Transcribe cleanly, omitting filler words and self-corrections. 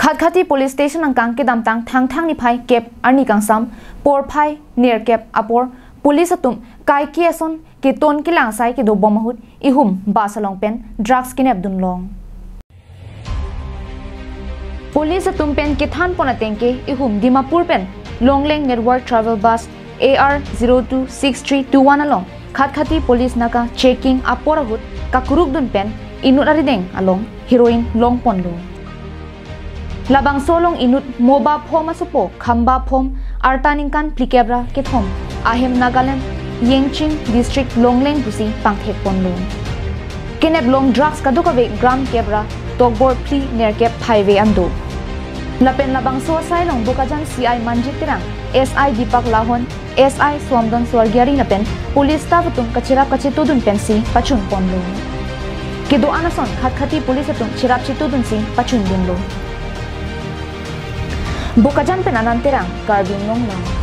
Khatkhati police station ang kang kedam tang thang ni phai kep arni kang sam por phai near kep apor police atum kai kieson ki ton ki lang sai ki do bomahut ihum basalong pen drugs kenep dun long police atum pen ki than pona tengke ihum dimapur pen longleng network travel bus AR026321 along Khatkhati police naka checking aporahut kakuruk dun pen inut arideng along heroin long pon lo labang solong inut moba phom asupo khamba phom artaningkan plikebra kethom ahem Nagaland Yengching district longleng busi pangthek ponlo kenep long drugs kadukabe gram kebra togbor pli nerkep highway ando lapen labang so sai long bukajan CI manjit tirang SI Dipak Lahon SI Swamdon Swargyari lapen police staff tum kachira kachitudun pensi pachun ponlo kido anason Khatkhati police tum chirap chitudun si pachun dinlo Bukajan penanantirang karbin long lang